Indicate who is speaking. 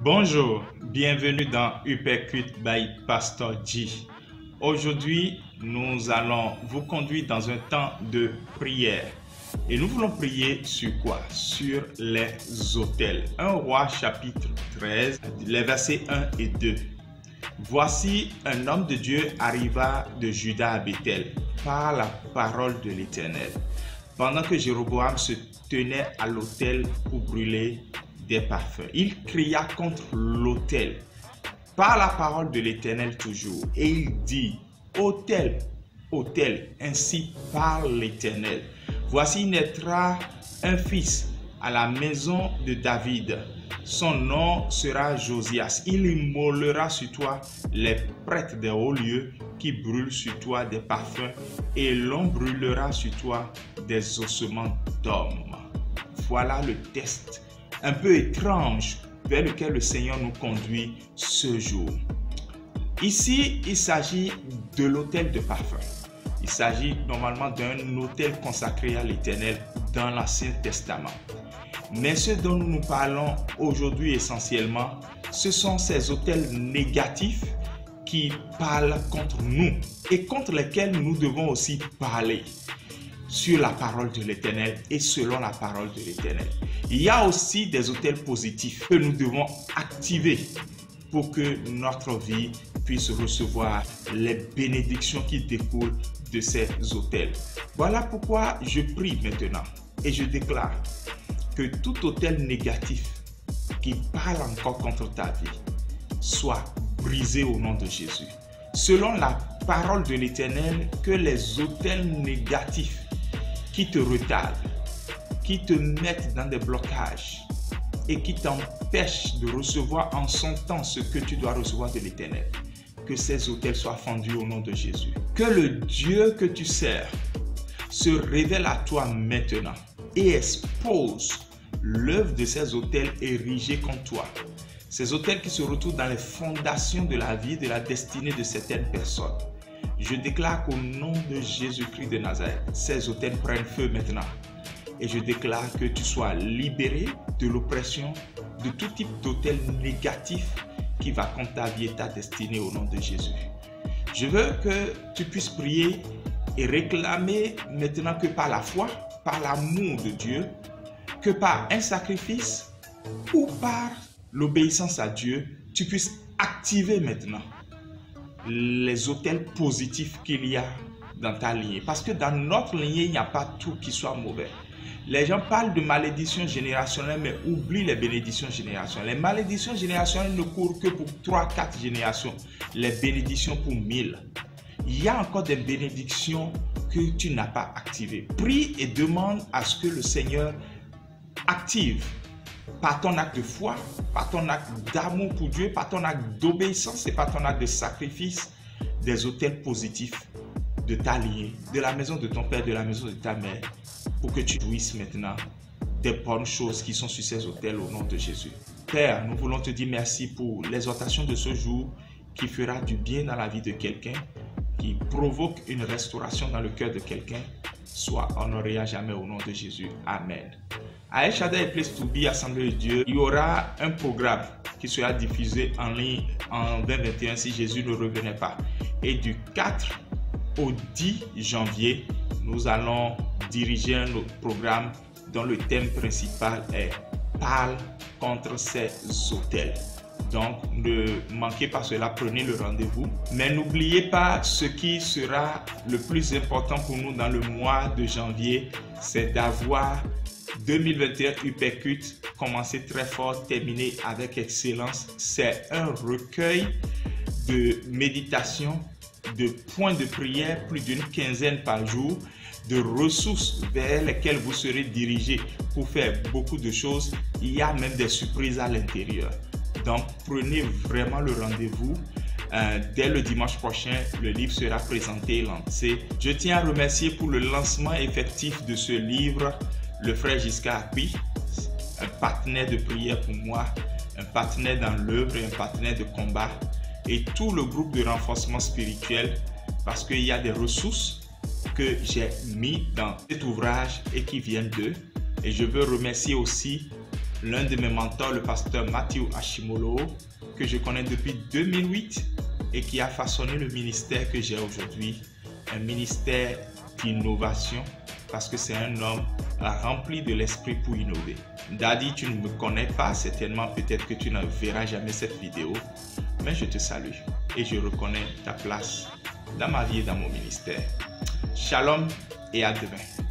Speaker 1: Bonjour, bienvenue dans Uppercut by Pastor G. Aujourd'hui, nous allons vous conduire dans un temps de prière. Et nous voulons prier sur quoi? Sur les autels. 1 Roi chapitre 13, les versets 1 et 2. Voici un homme de Dieu arriva de Juda à Bethel par la parole de l'Éternel, pendant que Jéroboam se tenait à l'autel pour brûler des parfums. Il cria contre l'autel par la parole de l'Éternel toujours, et il dit: autel, autel, ainsi parle l'Éternel. Voici naîtra un fils à la maison de David. Son nom sera Josias. Il immolera sur toi les prêtres des hauts lieux qui brûlent sur toi des parfums, et l'on brûlera sur toi des ossements d'hommes. Voilà le test un peu étrange vers lequel le Seigneur nous conduit ce jour. Ici, il s'agit de l'autel de parfum. Il s'agit normalement d'un autel consacré à l'Éternel dans l'Ancien Testament. Mais ce dont nous parlons aujourd'hui essentiellement, ce sont ces autels négatifs qui parlent contre nous et contre lesquels nous devons aussi parler sur la parole de l'Éternel et selon la parole de l'Éternel. Il y a aussi des autels positifs que nous devons activer pour que notre vie puisse recevoir les bénédictions qui découlent de ces autels. Voilà pourquoi je prie maintenant et je déclare que tout autel négatif qui parle encore contre ta vie soit brisé au nom de Jésus. Selon la parole de l'Éternel, que les autels négatifs qui te retardent, qui te mettent dans des blocages et qui t'empêchent de recevoir en son temps ce que tu dois recevoir de l'Éternel, que ces autels soient fendus au nom de Jésus. Que le Dieu que tu sers se révèle à toi maintenant et expose l'œuvre de ces autels érigés contre toi. Ces autels qui se retrouvent dans les fondations de la vie, de la destinée de certaines personnes. Je déclare qu'au nom de Jésus-Christ de Nazareth, ces autels prennent feu maintenant. Et je déclare que tu sois libéré de l'oppression, de tout type d'autel négatif qui va contre ta vie et ta destinée au nom de Jésus. Je veux que tu puisses prier et réclamer maintenant que par la foi, par l'amour de Dieu, que par un sacrifice ou par l'obéissance à Dieu, tu puisses activer maintenant les autels positifs qu'il y a dans ta lignée. Parce que dans notre lignée, il n'y a pas tout qui soit mauvais. Les gens parlent de malédiction générationnelle, mais oublient les bénédictions générationnelles. Les malédictions générationnelles ne courent que pour 3-4 générations. Les bénédictions pour 1000. Il y a encore des bénédictions que tu n'as pas activées. Prie et demande à ce que le Seigneur active par ton acte de foi, par ton acte d'amour pour Dieu, par ton acte d'obéissance et par ton acte de sacrifice, des autels positifs de ta lignée, de la maison de ton père, de la maison de ta mère, pour que tu jouisses maintenant des bonnes choses qui sont sur ces autels au nom de Jésus. Père, nous voulons te dire merci pour l'exhortation de ce jour qui fera du bien dans la vie de quelqu'un, qui provoque une restauration dans le cœur de quelqu'un. Sois honoré à jamais au nom de Jésus. Amen. À El Shaddai et Place to Be, Assemblée de Dieu, il y aura un programme qui sera diffusé en ligne en 2021 si Jésus ne revenait pas. Et du 4 au 10 janvier, nous allons diriger un autre programme dont le thème principal est « Parle contre ces autels ». Donc, ne manquez pas cela, prenez le rendez-vous. Mais n'oubliez pas ce qui sera le plus important pour nous dans le mois de janvier, c'est d'avoir 2021 Uppercut, commencer très fort, terminer avec excellence. C'est un recueil de méditation, de points de prière, plus d'une quinzaine par jour, de ressources vers lesquelles vous serez dirigés pour faire beaucoup de choses. Il y a même des surprises à l'intérieur. Donc, prenez vraiment le rendez-vous. Dès le dimanche prochain, le livre sera présenté et lancé. Je tiens à remercier pour le lancement effectif de ce livre, le frère Giscard Appi, un partenaire de prière pour moi, un partenaire dans l'œuvre et un partenaire de combat, et tout le groupe de renforcement spirituel, parce qu'il y a des ressources que j'ai mis dans cet ouvrage et qui viennent d'eux. Et je veux remercier aussi l'un de mes mentors, le pasteur Matthew Ashimolo, que je connais depuis 2008 et qui a façonné le ministère que j'ai aujourd'hui, un ministère d'innovation, parce que c'est un homme rempli de l'esprit pour innover. Daddy, tu ne me connais pas, certainement peut-être que tu ne verras jamais cette vidéo, mais je te salue et je reconnais ta place dans ma vie et dans mon ministère. Shalom et à demain.